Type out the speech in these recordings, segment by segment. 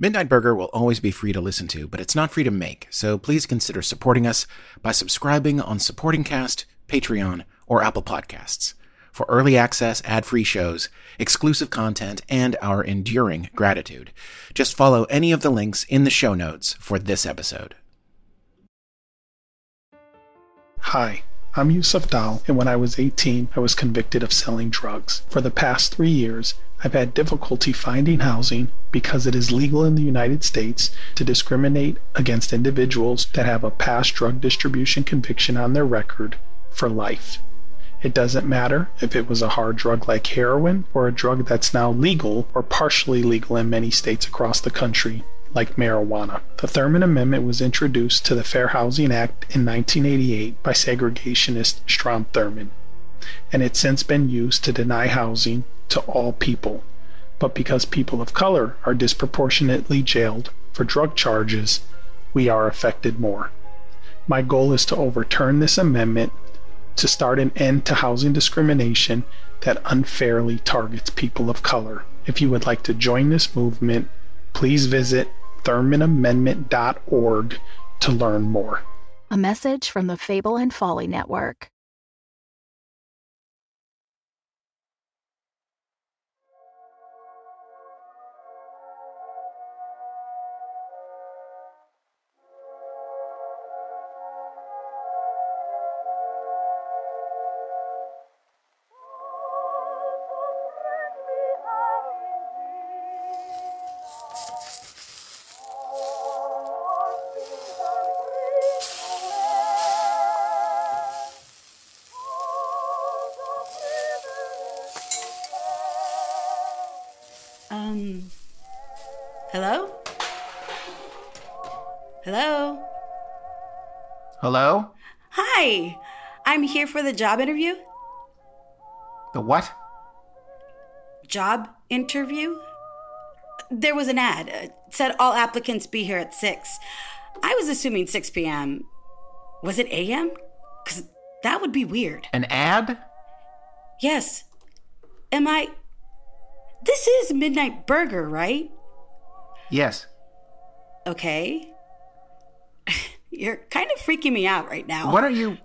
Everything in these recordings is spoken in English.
Midnight Burger will always be free to listen to, but it's not free to make, so please consider supporting us by subscribing on Supporting Cast, Patreon, or Apple Podcasts for early access, ad-free shows, exclusive content, and our enduring gratitude. Just follow any of the links in the show notes for this episode. Hi, I'm Yusuf Dal, and when I was 18, I was convicted of selling drugs. For the past 3 years, I've had difficulty finding housing because it is legal in the United States to discriminate against individuals that have a past drug distribution conviction on their record for life. It doesn't matter if it was a hard drug like heroin or a drug that's now legal or partially legal in many states across the country, like marijuana. The Thurman Amendment was introduced to the Fair Housing Act in 1988 by segregationist Strom Thurmond, and it's since been used to deny housing to all people. But because people of color are disproportionately jailed for drug charges, we are affected more. My goal is to overturn this amendment to start an end to housing discrimination that unfairly targets people of color. If you would like to join this movement, please visit ThurmanAmendment.org to learn more. A message from the Fable and Folly Network. Hello? Hello? Hello? Hi! I'm here for the job interview. The what? Job interview? There was an ad. It said all applicants be here at 6. I was assuming 6 p.m. Was it a.m.? Because that would be weird. An ad? Yes. Am I... This is Midnight Burger, right? Yes. Okay. You're kind of freaking me out right now. Why don't you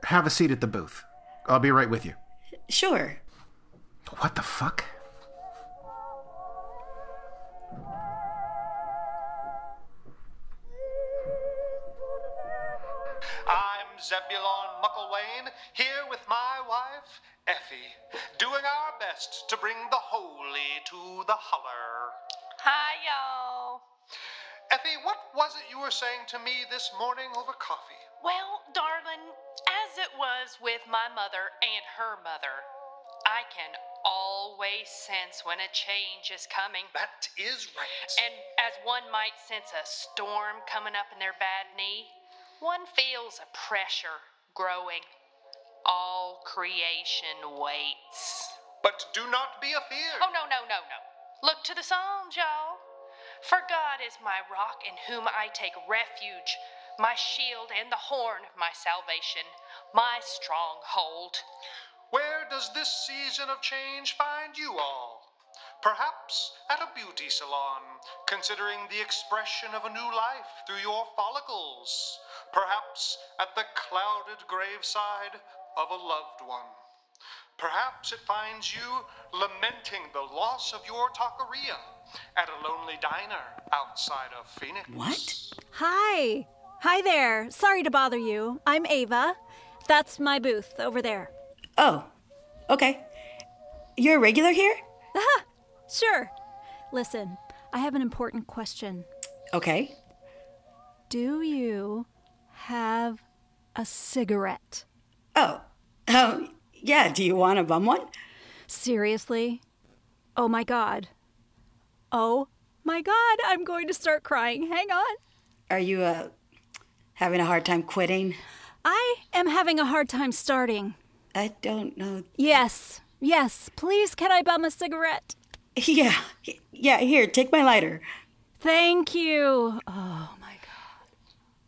have a seat at the booth? I'll be right with you. Sure. What the fuck? I'm Zebulon Mucklewain, here with my wife, Effie, doing our best to bring the holy to the holler. Hi, y'all. Effie, what was it you were saying to me this morning over coffee? Well, darling, as it was with my mother and her mother, I can always sense when a change is coming. That is right. And as one might sense a storm coming up in their bad knee, one feels a pressure growing. All creation waits. But do not be afeard. Oh, no. Look to the Psalms, y'all. For God is my rock in whom I take refuge, my shield and the horn of my salvation, my stronghold. Where does this season of change find you all? Perhaps at a beauty salon, considering the expression of a new life through your follicles. Perhaps at the clouded graveside of a loved one. Perhaps it finds you lamenting the loss of your taqueria at a lonely diner outside of Phoenix. What? Hi. Hi there. Sorry to bother you. I'm Ava. That's my booth over there. Oh, okay. You're a regular here? Sure. Listen, I have an important question. Okay. Do you have a cigarette? Oh, yeah. Do you want to bum one? Seriously? Oh my God. Oh my God, I'm going to start crying. Hang on. Are you, having a hard time quitting? I am having a hard time starting. I don't know. Yes. Please, can I bum a cigarette? Yeah, here, take my lighter. Thank you. Oh my God.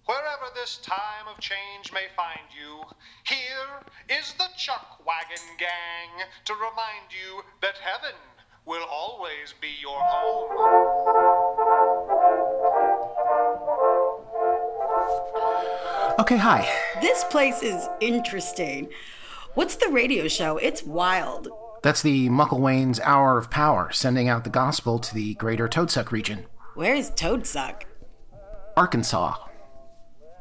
Wherever this time of change may find you, here is the Chuck Wagon Gang to remind you that heaven will always be your home. Okay, hi. This place is interesting. What's the radio show? It's wild. That's the Mucklewain's Hour of Power, sending out the gospel to the greater Toadsuck region. Where is Toadsuck? Arkansas.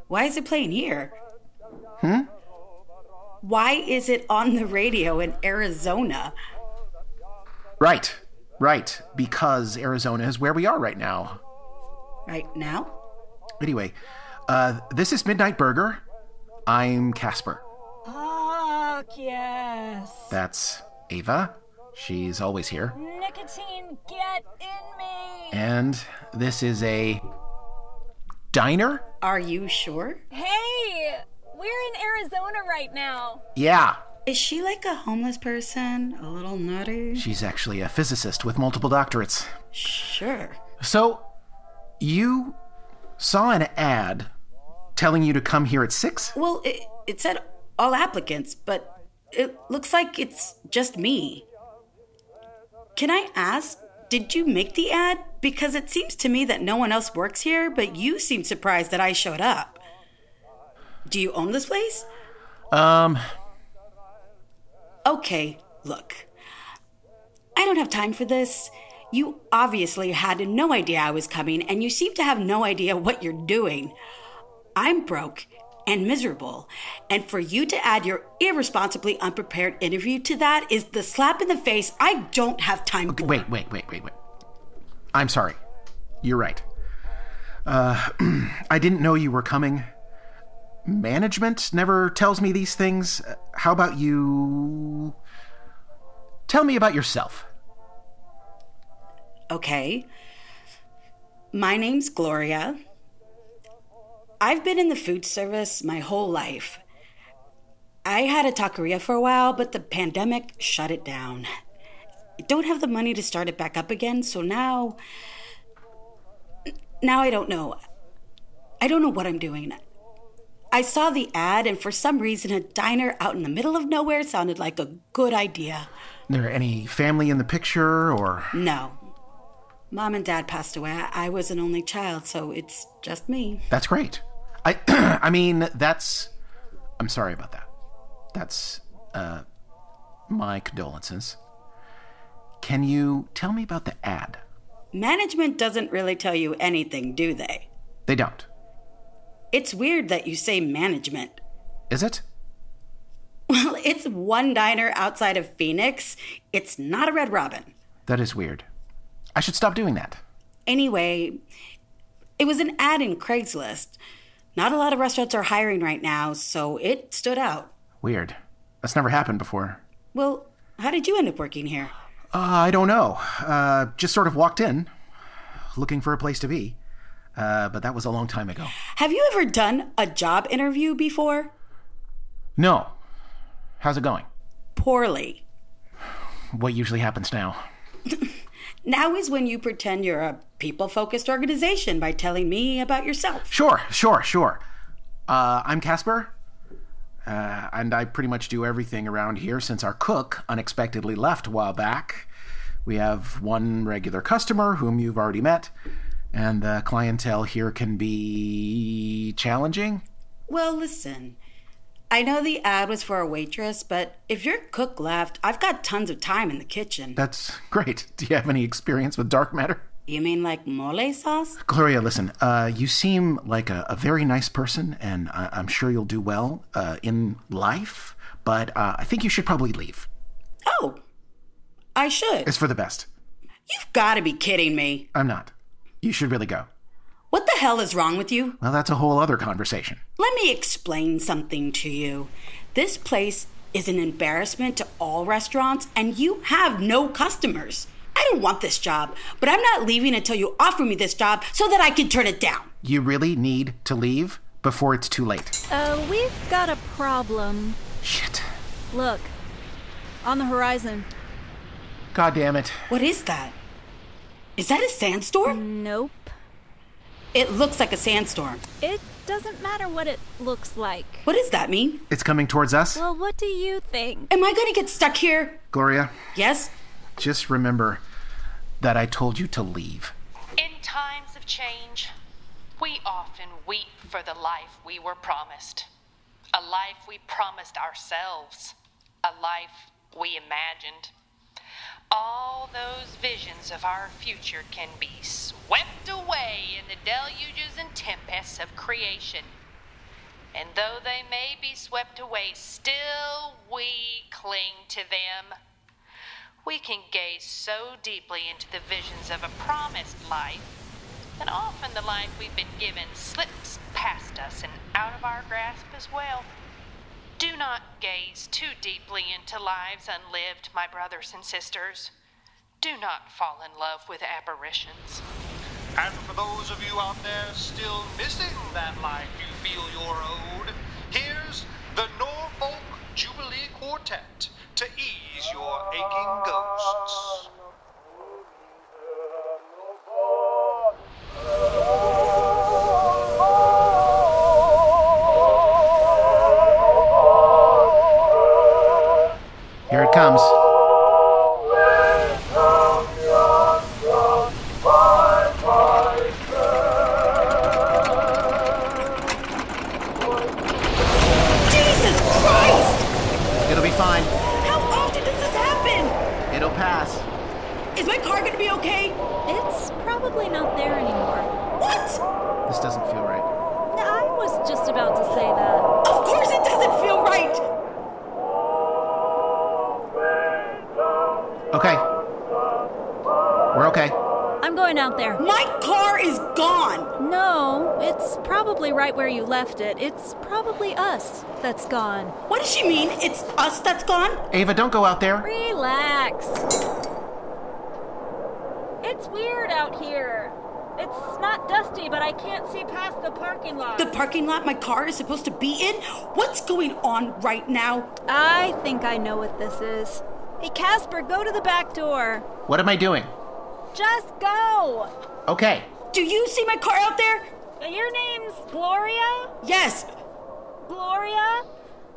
Why is it playing here? Why is it on the radio in Arizona? Right. Because Arizona is where we are right now. Right now? Anyway, this is Midnight Burger. I'm Caspar. Fuck yes. That's Ava. She's always here. Nicotine, get in me. And this is a diner? Are you sure? Hey, we're in Arizona right now. Yeah. Is she like a homeless person? A little nutty? She's actually a physicist with multiple doctorates. Sure. So, you saw an ad telling you to come here at 6? Well, it said all applicants, but it looks like it's just me. Can I ask, did you make the ad? Because it seems to me that no one else works here, but you seem surprised that I showed up. Do you own this place? Okay, look. I don't have time for this. You obviously had no idea I was coming, and you seem to have no idea what you're doing. I'm broke and miserable, and for you to add your irresponsibly unprepared interview to that is the slap in the face I don't have time for. Wait. I'm sorry. You're right. I didn't know you were coming. Management never tells me these things. How about you tell me about yourself? Okay. My name's Gloria. I've been in the food service my whole life. I had a taqueria for a while, but the pandemic shut it down. I don't have the money to start it back up again, so now I don't know. I don't know what I'm doing. I saw the ad, and for some reason, a diner out in the middle of nowhere sounded like a good idea. There any family in the picture, or? No. Mom and Dad passed away. I was an only child, so it's just me. That's great. I'm sorry about that. That's, my condolences. Can you tell me about the ad? Management doesn't really tell you anything, do they? They don't. It's weird that you say management. Is it? Well, it's one diner outside of Phoenix. It's not a Red Robin. That is weird. I should stop doing that. Anyway, it was an ad in Craigslist. Not a lot of restaurants are hiring right now, so it stood out. Weird. That's never happened before. Well, how did you end up working here? I don't know. Just sort of walked in, looking for a place to be. But that was a long time ago. Have you ever done a job interview before? No. How's it going? Poorly. What usually happens now? Now is when you pretend you're a people-focused organization by telling me about yourself. Sure. I'm Caspar, and I pretty much do everything around here since our cook unexpectedly left a while back. We have one regular customer whom you've already met, and the clientele here can be challenging. Well, listen. I know the ad was for a waitress, but if your cook left, I've got tons of time in the kitchen. That's great. Do you have any experience with dark matter? You mean like mole sauce? Gloria, listen, you seem like a very nice person, and I'm sure you'll do well in life, but I think you should probably leave. Oh, I should. It's for the best. You've got to be kidding me. I'm not. You should really go. What the hell is wrong with you? Well, that's a whole other conversation. Let me explain something to you. This place is an embarrassment to all restaurants, and you have no customers. I don't want this job, but I'm not leaving until you offer me this job so that I can turn it down. You really need to leave before it's too late. We've got a problem. Shit. Look, on the horizon. God damn it. What is that? Is that a sandstorm? Nope. It looks like a sandstorm. It doesn't matter what it looks like. What does that mean? It's coming towards us. Well, what do you think? Am I going to get stuck here? Gloria? Yes? Just remember that I told you to leave. In times of change, We often weep for the life we were promised. A life we promised ourselves. A life we imagined. All those visions of our future can be swept away in the deluges and tempests of creation. And though they may be swept away, still we cling to them. We can gaze so deeply into the visions of a promised life that often the life we've been given slips past us and out of our grasp as well. Do not gaze too deeply into lives unlived, my brothers and sisters. Do not fall in love with apparitions. And for those of you out there still missing that life you feel you're owed, here's the Norfolk Jubilee Quartet to ease your aching ghosts. Here it comes. Jesus Christ! It'll be fine. How often does this happen? It'll pass. Is my car gonna be okay? It's probably not there anymore. What? This doesn't feel right. I was just about to say that. Of course it doesn't feel right! Okay. We're okay. I'm going out there. My car is gone! No, it's probably right where you left it. It's probably us that's gone. What does she mean? It's us that's gone? Ava, don't go out there. Relax. It's weird out here. It's not dusty, but I can't see past the parking lot. The parking lot my car is supposed to be in? What's going on right now? I think I know what this is. Hey, Caspar, go to the back door. What am I doing? Just go. Okay. Do you see my car out there? Your name's Gloria? Yes. Gloria,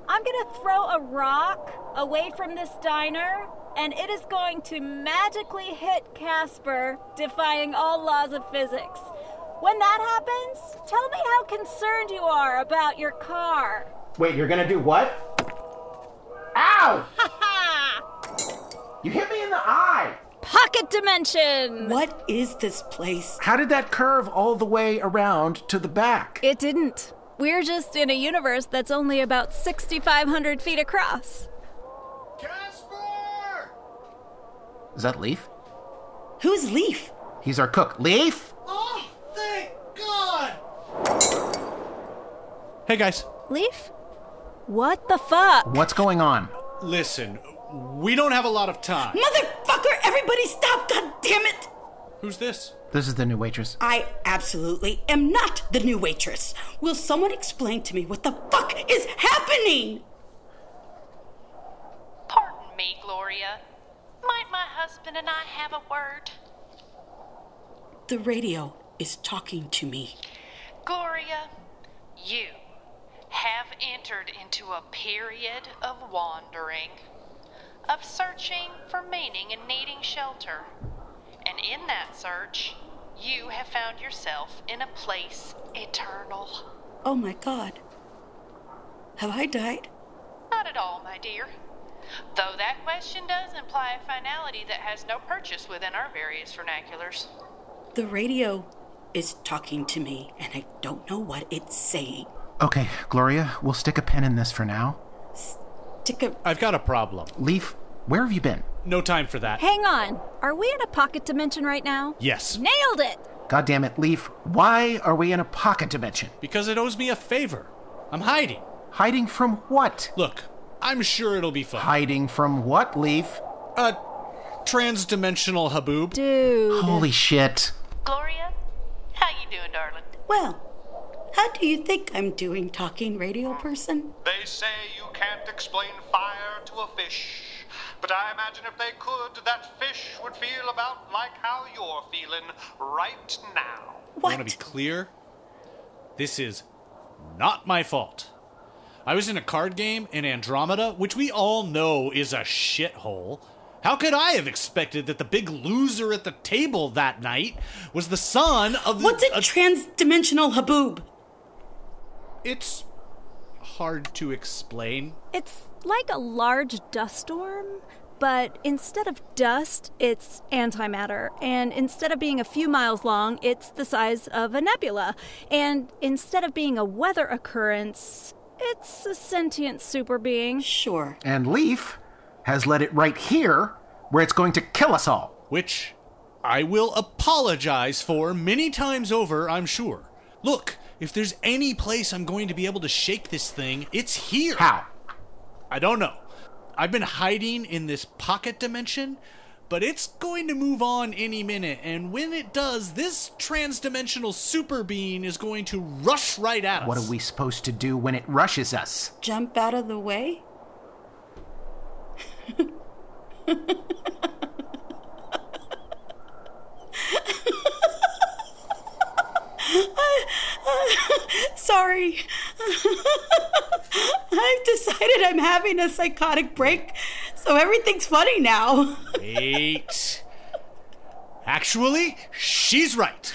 I'm going to throw a rock away from this diner, and it is going to magically hit Caspar, defying all laws of physics. When that happens, tell me how concerned you are about your car. Wait, you're gonna do what? Ow! Ha ha! You hit me in the eye! Pocket dimension! What is this place? How did that curve all the way around to the back? It didn't. We're just in a universe that's only about 6,500 feet across. Caspar! Is that Leif? Who's Leif? He's our cook. Leif? Oh, thank God! Hey, guys. Leif? What the fuck? What's going on? Listen, we don't have a lot of time. Motherfucker, everybody stop, god damn it! Who's this? This is the new waitress. I absolutely am not the new waitress. Will someone explain to me what the fuck is happening? Pardon me, Gloria. Might my husband and I have a word? The radio is talking to me. Gloria, you have entered into a period of wandering, of searching for meaning and needing shelter. And in that search, you have found yourself in a place eternal. Oh my god. Have I died? Not at all, my dear. Though that question does imply a finality that has no purchase within our various vernaculars. The radio is talking to me, and I don't know what it's saying. Okay, Gloria, we'll stick a pin in this for now. I've got a problem. Leif, where have you been? No time for that. Hang on. Are we in a pocket dimension right now? Yes. Nailed it! God damn it, Leif. Why are we in a pocket dimension? Because it owes me a favor. I'm hiding. Hiding from what? Look, I'm sure it'll be fun. Hiding from what, Leif? Transdimensional Haboob. Dude. Holy shit. Gloria, how you doing, darling? Well, how do you think I'm doing, talking radio person? They say you can't explain fire to a fish, but I imagine if they could, that fish would feel about like how you're feeling right now. I What? want to be clear. This is not my fault. I was in a card game in Andromeda, which we all know is a shithole, How could I have expected that the big loser at the table that night was the son of the... What's a transdimensional haboob? It's hard to explain. It's like a large dust storm, but instead of dust, it's antimatter. And instead of being a few miles long, it's the size of a nebula. And instead of being a weather occurrence, it's a sentient super being. Sure. And Leif has led it right here, where it's going to kill us all. Which I will apologize for many times over, I'm sure. Look, if there's any place I'm going to be able to shake this thing, it's here. How? I don't know. I've been hiding in this pocket dimension, but it's going to move on any minute, and when it does, this transdimensional super being is going to rush right at us. What are we supposed to do when it rushes us? Jump out of the way? Sorry. I've decided I'm having a psychotic break, so everything's funny now. Wait. Actually, she's right.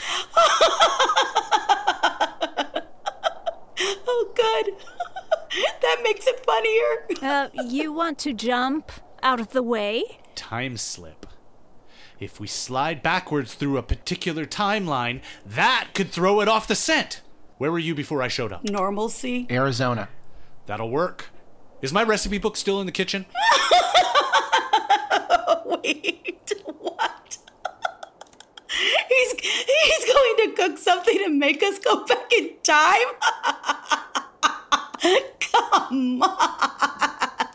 Oh, good. That makes it funnier. You want to jump out of the way? Time slip. If we slide backwards through a particular timeline, that could throw it off the scent. Where were you before I showed up? Normalcy. Arizona. That'll work. Is my recipe book still in the kitchen? Wait, what? He's going to cook something to make us go back in time? Come on.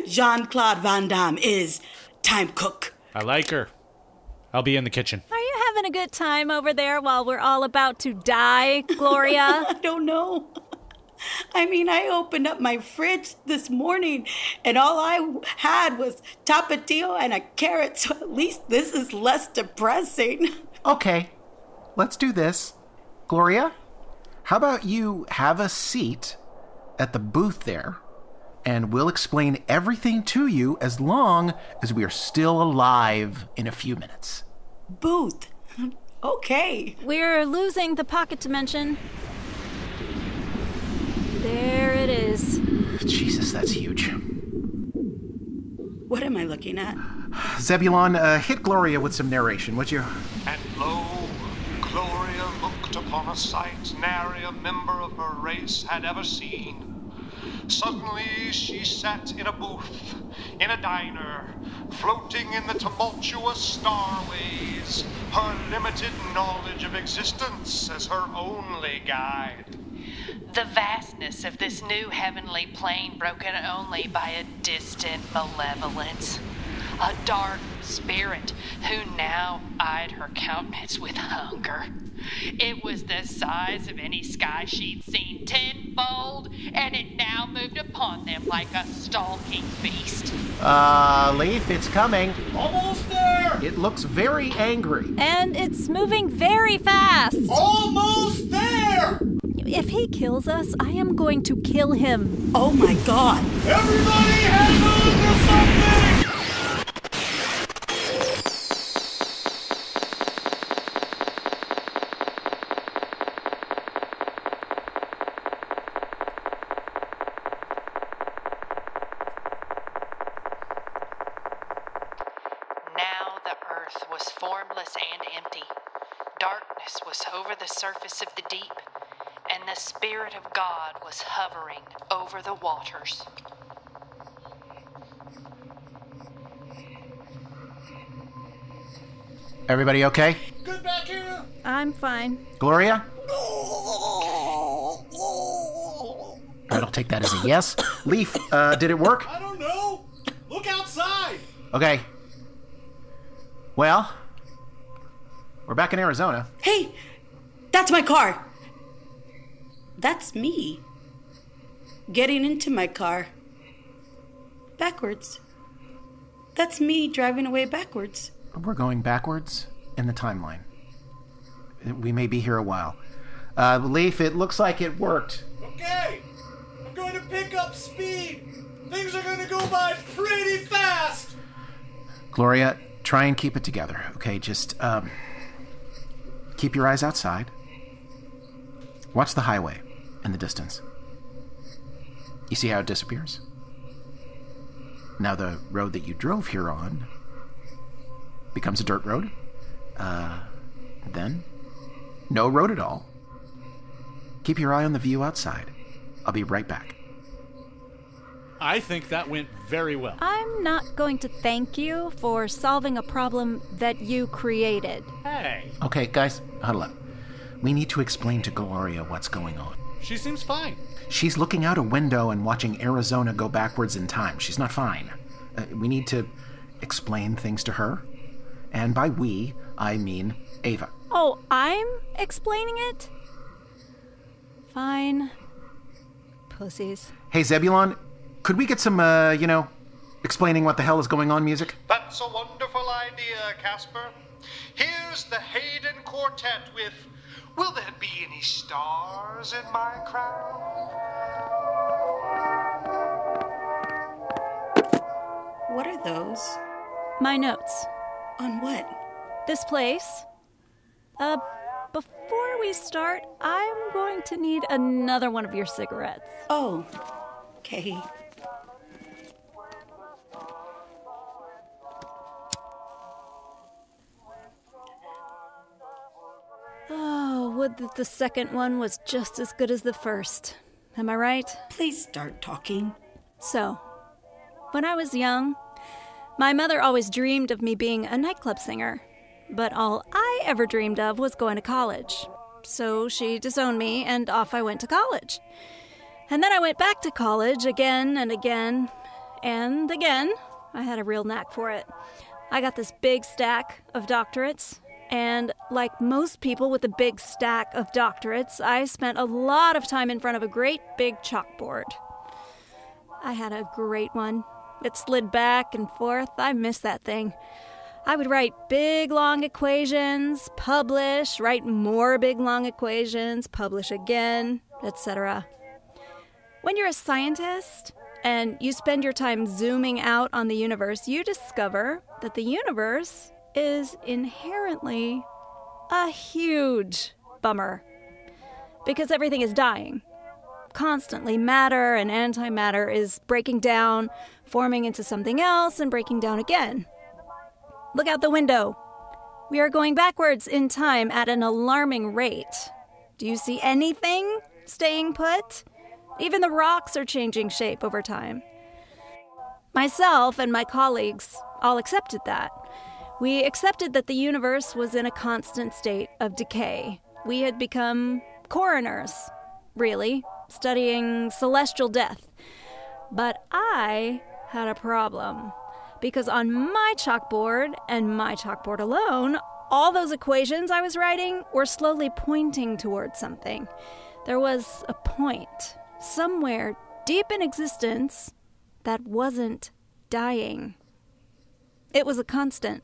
Jean-Claude Van Damme is time cook. I like her. I'll be in the kitchen. Are you having a good time over there while we're all about to die, Gloria? I don't know. I mean, I opened up my fridge this morning and all I had was tapatio and a carrot, so at least this is less depressing. Okay, let's do this. Gloria, how about you have a seat at the booth there, and we'll explain everything to you as long as we are still alive in a few minutes. Booth. Okay. We're losing the pocket dimension. There it is. Jesus, that's huge. What am I looking at? Zebulon, hit Gloria with some narration, would you? And lo, Gloria looked upon a sight nary a member of her race had ever seen. Suddenly she sat in a booth, in a diner, floating in the tumultuous starways, her limited knowledge of existence as her only guide. The vastness of this new heavenly plane broken only by a distant malevolence. A dark spirit who now eyed her countenance with hunger. It was the size of any sky she'd seen tenfold, and it now moved upon them like a stalking beast. Leif, it's coming. Almost there! It looks very angry. And it's moving very fast. Almost there! If he kills us, I am going to kill him. Oh my God. Everybody hang on to something! Now the earth was formless and empty. Darkness was over the surface of the deep, and the Spirit of God was hovering over the waters. Everybody okay? Good back here! I'm fine. Gloria? I'll take that as a yes. Leif, did it work? I don't know! Look outside! Okay. Well, we're back in Arizona. Hey, that's my car. That's me. Getting into my car. Backwards. That's me driving away backwards. We're going backwards in the timeline. We may be here a while. Leif, it looks like it worked. Okay! I'm going to pick up speed! Things are going to go by pretty fast! Gloria, try and keep it together, okay? Just, keep your eyes outside. Watch the highway in the distance. You see how it disappears? Now the road that you drove here on becomes a dirt road. Then, no road at all. Keep your eye on the view outside. I'll be right back. I think that went very well. I'm not going to thank you for solving a problem that you created. Hey. Okay, guys, huddle up. We need to explain to Gloria what's going on. She seems fine. She's looking out a window and watching Arizona go backwards in time. She's not fine. We need to explain things to her. And by we, I mean Ava. Oh, I'm explaining it? Fine. Pussies. Hey, Zebulon, could we get some, explaining what the hell is going on music? That's a wonderful idea, Caspar. Here's the Hayden Quartet with Will There Be Any Stars in My Crown? What are those? My notes. On what? This place. Before we start, I'm going to need another one of your cigarettes. Oh, okay. Oh, would that the second one was just as good as the first. Am I right? Please start talking. So, when I was young, my mother always dreamed of me being a nightclub singer. But all I ever dreamed of was going to college. So she disowned me, and off I went to college. And then I went back to college again and again and again. I had a real knack for it. I got this big stack of doctorates, and like most people with a big stack of doctorates, I spent a lot of time in front of a great big chalkboard. I had a great one. It slid back and forth. I miss that thing. I would write big, long equations, publish, write more big, long equations, publish again, etc. When you're a scientist and you spend your time zooming out on the universe, you discover that the universe is inherently a huge bummer because everything is dying. Constantly, matter and antimatter is breaking down, forming into something else, and breaking down again. Look out the window. We are going backwards in time at an alarming rate. Do you see anything staying put? Even the rocks are changing shape over time. Myself and my colleagues all accepted that. We accepted that the universe was in a constant state of decay. We had become coroners, really, studying celestial death. But I had a problem. Because on my chalkboard, and my chalkboard alone, all those equations I was writing were slowly pointing towards something. There was a point, somewhere deep in existence, that wasn't dying. It was a constant.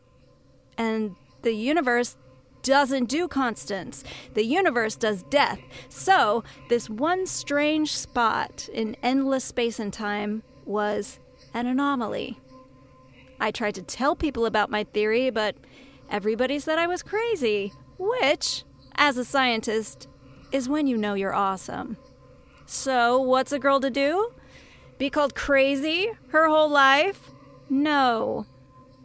And the universe doesn't do constants. The universe does death. So, this one strange spot in endless space and time was an anomaly. I tried to tell people about my theory, but everybody said I was crazy, which, as a scientist, is when you know you're awesome. So, what's a girl to do? Be called crazy her whole life? No.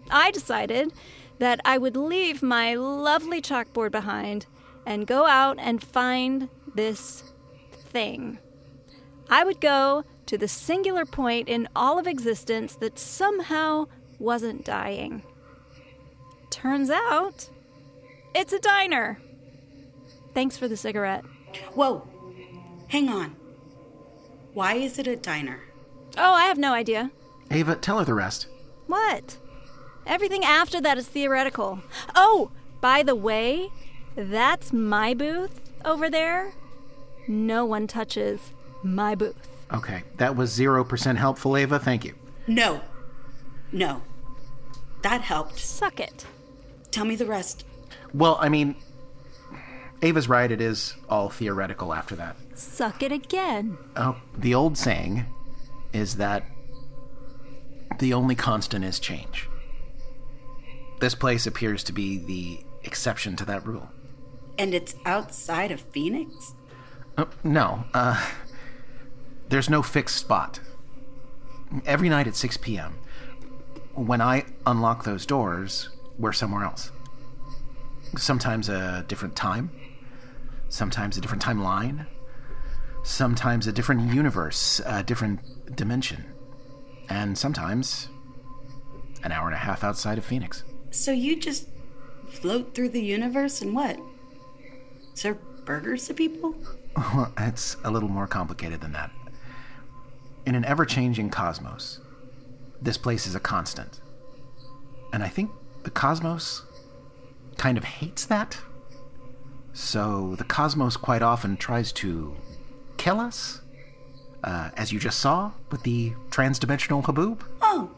I decided that I would leave my lovely chalkboard behind and go out and find this thing. I would go to the singular point in all of existence that somehow wasn't dying. Turns out, it's a diner. Thanks for the cigarette. Whoa, hang on. Why is it a diner? Oh, I have no idea. Ava, tell her the rest. What? Everything after that is theoretical. Oh, by the way, that's my booth over there. No one touches my booth. Okay, that was 0% helpful, Ava. Thank you. No. That helped. Suck it. Tell me the rest. Well, I mean, Ava's right. It is all theoretical after that. Suck it again. Oh, the old saying is that the only constant is change. This place appears to be the exception to that rule. And it's outside of Phoenix? No. There's no fixed spot. Every night at 6 p.m., when I unlock those doors, we're somewhere else. Sometimes a different time. Sometimes a different timeline. Sometimes a different universe, a different dimension. And sometimes an hour and a half outside of Phoenix. So you just float through the universe and what? Serve burgers to people? Well, it's a little more complicated than that. In an ever-changing cosmos, this place is a constant. And I think the cosmos kind of hates that. So the cosmos quite often tries to kill us, as you just saw with the transdimensional Haboob. Oh,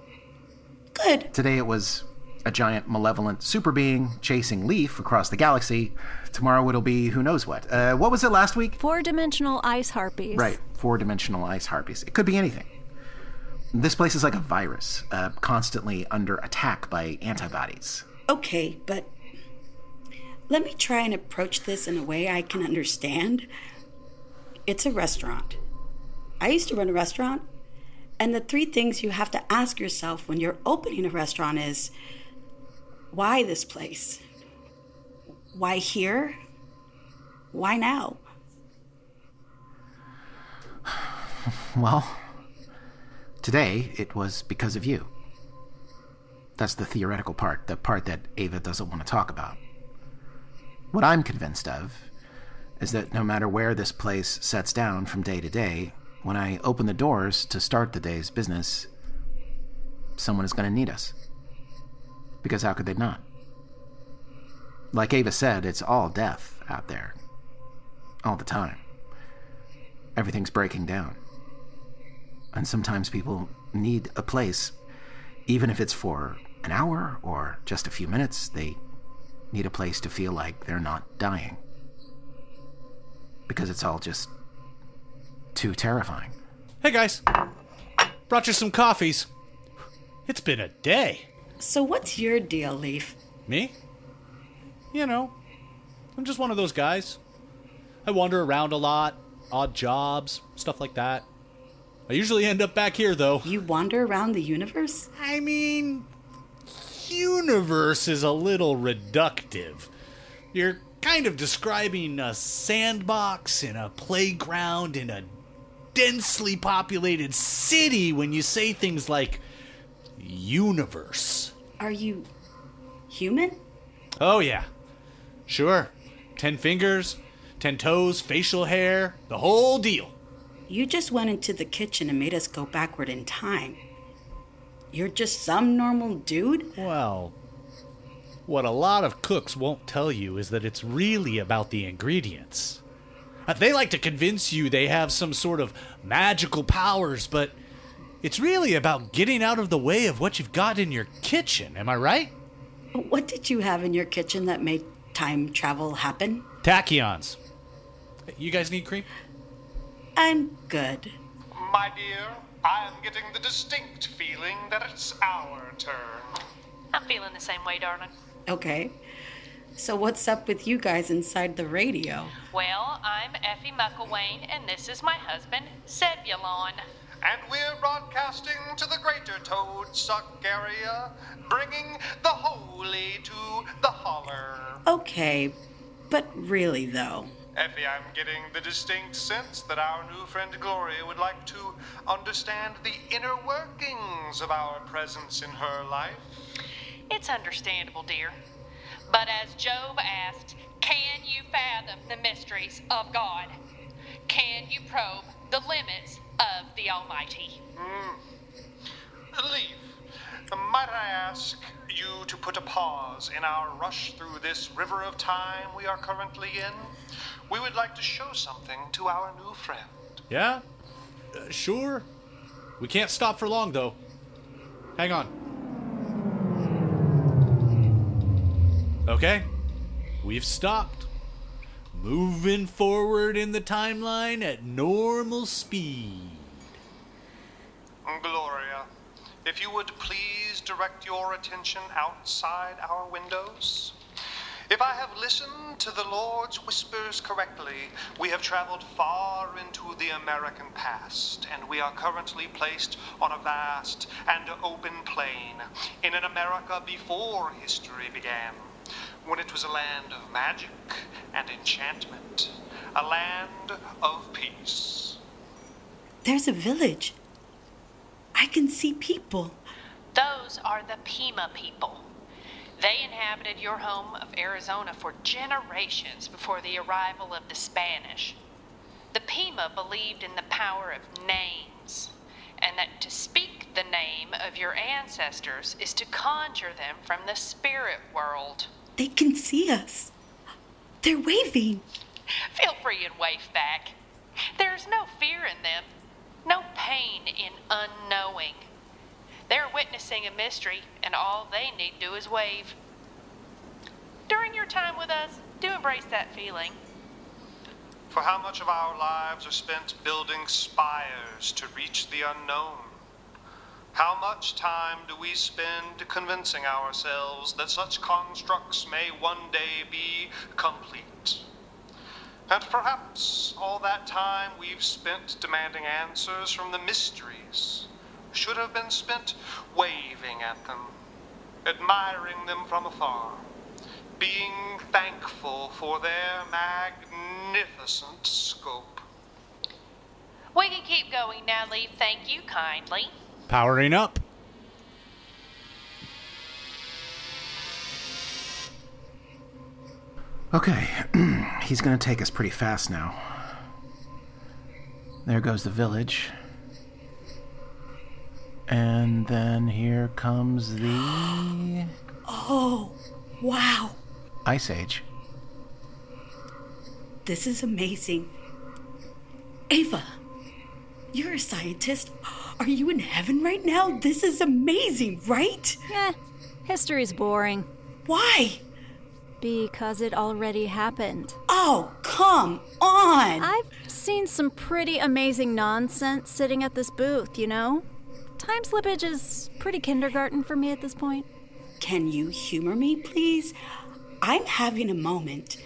good. Today it was a giant malevolent super being chasing Leif across the galaxy. Tomorrow it'll be who knows what. What was it last week? 4-dimensional ice harpies. Right, 4-dimensional ice harpies. It could be anything. This place is like a virus, constantly under attack by antibodies. Okay, but let me try and approach this in a way I can understand. It's a restaurant. I used to run a restaurant, and the 3 things you have to ask yourself when you're opening a restaurant is, why this place? Why here? Why now? Well, today it was because of you. That's the theoretical part, the part that Ava doesn't want to talk about. What I'm convinced of is that no matter where this place sets down from day to day, when I open the doors to start the day's business, someone is going to need us. Because how could they not? Like Ava said, it's all death out there. All the time. Everything's breaking down. And sometimes people need a place, even if it's for an hour or just a few minutes, they need a place to feel like they're not dying. Because it's all just too terrifying. Hey guys, brought you some coffees. It's been a day. So what's your deal, Leif? Me? You know, I'm just one of those guys. I wander around a lot, odd jobs, stuff like that. I usually end up back here, though. You wander around the universe? I mean, universe is a little reductive. You're kind of describing a sandbox in a playground in a densely populated city when you say things like universe. Are you human? Oh, yeah. Sure. 10 fingers, 10 toes, facial hair, the whole deal. You just went into the kitchen and made us go backward in time. You're just some normal dude? Well, what a lot of cooks won't tell you is that it's really about the ingredients. They like to convince you they have some sort of magical powers, but it's really about getting out of the way of what you've got in your kitchen, am I right? What did you have in your kitchen that made time travel happen? Tachyons. You guys need cream? I'm good. My dear, I am getting the distinct feeling that it's our turn. I'm feeling the same way, darling. Okay. So what's up with you guys inside the radio? Well, I'm Effie Mucklewain, and this is my husband, Zebulon. And we're broadcasting to the greater toad suck area, bringing the holy to the holler. Okay, but really though. Effie, I'm getting the distinct sense that our new friend Gloria would like to understand the inner workings of our presence in her life. It's understandable, dear. But as Job asked, can you fathom the mysteries of God? Can you probe the limits of the Almighty? Leif, might I ask you to put a pause in our rush through this river of time we are currently in? We would like to show something to our new friend. Yeah? Sure. We can't stop for long, though. Hang on. Okay. We've stopped. Moving forward in the timeline at normal speed. Gloria, if you would please direct your attention outside our windows? If I have listened to the Lord's whispers correctly, we have traveled far into the American past, and we are currently placed on a vast and open plain in an America before history began, when it was a land of magic and enchantment, a land of peace. There's a village. I can see people. Those are the Pima people. They inhabited your home of Arizona for generations before the arrival of the Spanish. The Pima believed in the power of names, and that to speak the name of your ancestors is to conjure them from the spirit world. They can see us. They're waving. Feel free and wave back. There's no fear in them, no pain in unknowing. They're witnessing a mystery, and all they need do is wave. During your time with us, do embrace that feeling. For how much of our lives are spent building spires to reach the unknown? How much time do we spend convincing ourselves that such constructs may one day be complete? And perhaps all that time we've spent demanding answers from the mysteries should have been spent waving at them, admiring them from afar, being thankful for their magnificent scope. We can keep going now, Leif. Thank you kindly. Powering up. Okay, he's gonna take us pretty fast now. There goes the village. And then here comes the... Oh, wow. Ice Age. This is amazing. Ava, you're a scientist. Are you in heaven right now? This is amazing, right? History's boring. Why? Because it already happened. Oh, come on. I've seen some pretty amazing nonsense sitting at this booth, you know? Time slippage is pretty kindergarten for me at this point. Can you humor me, please? I'm having a moment.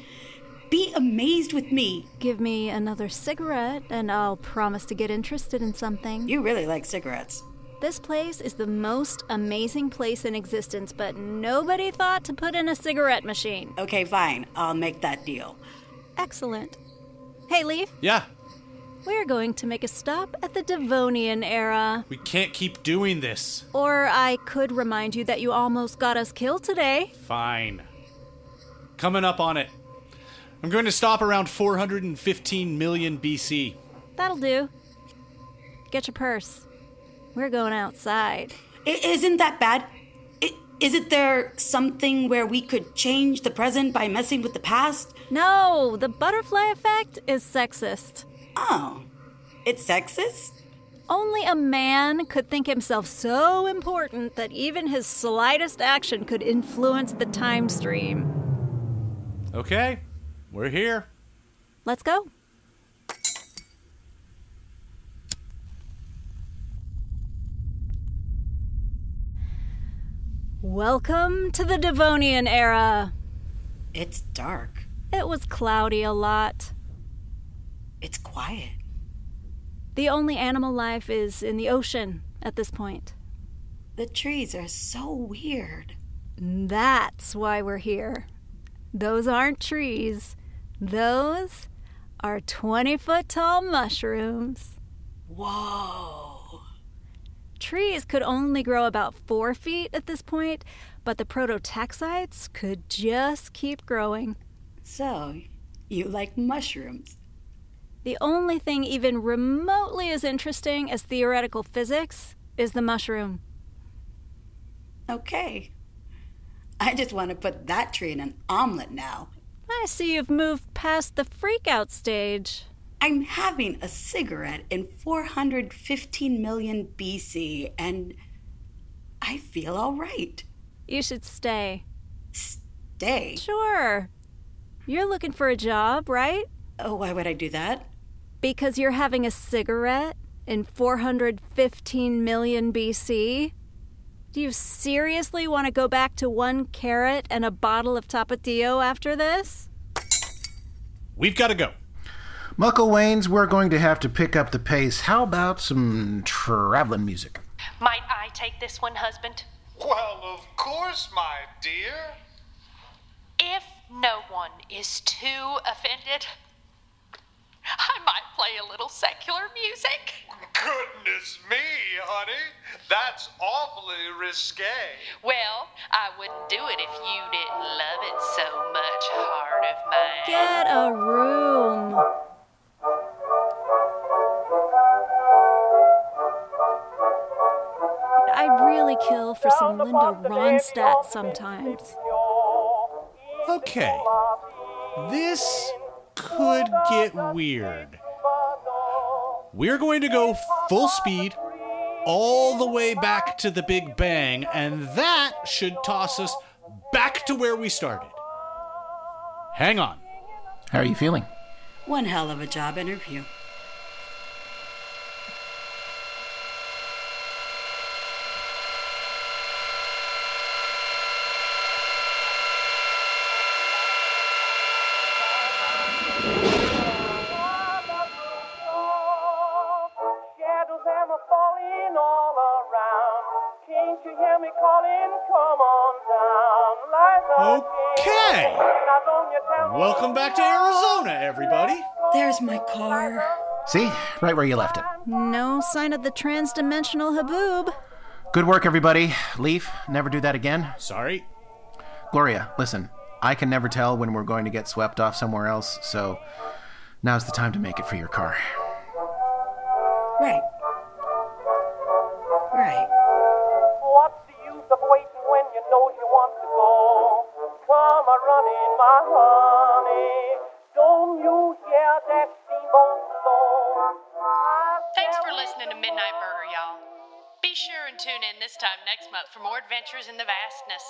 Be amazed with me. Give me another cigarette, and I'll promise to get interested in something. You really like cigarettes. This place is the most amazing place in existence, but nobody thought to put in a cigarette machine. Okay, fine. I'll make that deal. Excellent. Hey, Leif. Yeah. We're going to make a stop at the Devonian era. We can't keep doing this. Or I could remind you that you almost got us killed today. Fine. Coming up on it. I'm going to stop around 415 million BC. That'll do. Get your purse. We're going outside. Isn't that bad? Isn't there something where we could change the present by messing with the past? No, the butterfly effect is sexist. Oh, it's sexist? Only a man could think himself so important that even his slightest action could influence the time stream. Okay, we're here. Let's go. Welcome to the Devonian era. It's dark. It was cloudy a lot. It's quiet. The only animal life is in the ocean at this point. The trees are so weird. That's why we're here. Those aren't trees. Those are 20-foot-tall mushrooms. Whoa. Trees could only grow about 4 feet at this point, but the prototaxites could just keep growing. So, you like mushrooms? The only thing even remotely as interesting as theoretical physics is the mushroom. Okay. I just want to put that tree in an omelet now. I see you've moved past the freak-out stage. I'm having a cigarette in 415 million BC, and I feel all right. You should stay. Stay? Sure. You're looking for a job, right? Oh, why would I do that? Because you're having a cigarette in 415 million BC? Do you seriously want to go back to 1 carrot and a bottle of Tapatio after this? We've got to go. Mucklewains, we're going to have to pick up the pace. How about some traveling music? Might I take this one, husband? Well, of course, my dear. If no one is too offended, I might play a little secular music. Goodness me, honey. That's awfully risque. Well, I wouldn't do it if you didn't love it so much, heart of mine. Get a room. I'd really kill for some Linda Ronstadt sometimes. Okay. This could get weird. We're going to go full speed all the way back to the Big Bang, and that should toss us back to where we started. Hang on. How are you feeling? One hell of a job interview. Okay. Welcome back to Arizona, everybody. There's my car. See? Right where you left it. No sign of the Transdimensional Haboob. Good work, everybody. Leif, never do that again. Sorry. Gloria, listen. I can never tell when we're going to get swept off somewhere else, so now's the time to make it for your car. Right. What's the use of waiting when you know you want to go? Come a-running, my honey. Don't you hear that steamboat blow? Thanks for listening to Midnight Burger, y'all. Be sure and tune in this time next month for more adventures in the vastness.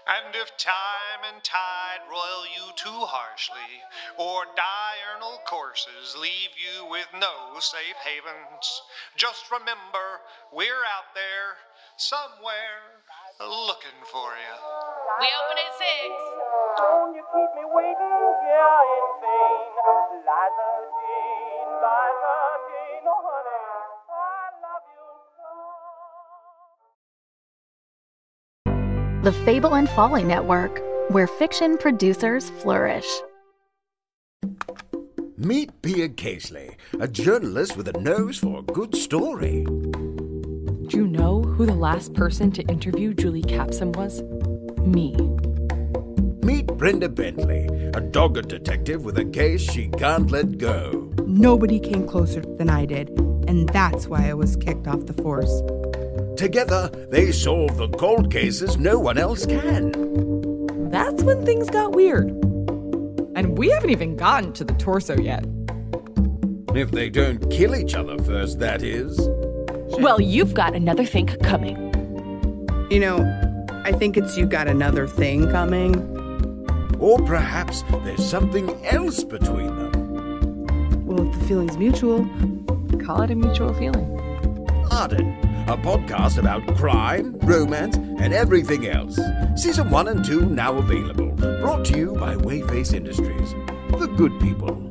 And if time and tide roil you too harshly, or diurnal courses leave you with no safe havens, just remember we're out there somewhere looking for you. We open at 6. Don't you keep me waiting here in vain. Liza Jane, oh honey, I love you so. The Fable and Folly Network, where fiction producers flourish. Meet Pia Casely, a journalist with a nose for a good story. Do you know who the last person to interview Julie Capsum was? Me. Meet Brenda Bentley, a dogged detective with a case she can't let go. Nobody came closer than I did, and that's why I was kicked off the force. Together, they solve the cold cases no one else can. That's when things got weird. And we haven't even gotten to the torso yet. If they don't kill each other first, that is. Well, you've got another thing coming. You know, I think it's you got another thing coming. Or perhaps there's something else between them. Well, if the feeling's mutual, call it a mutual feeling. Arden, a podcast about crime, romance, and everything else. Season 1 and 2 now available. Brought to you by Wayface Industries. The good people.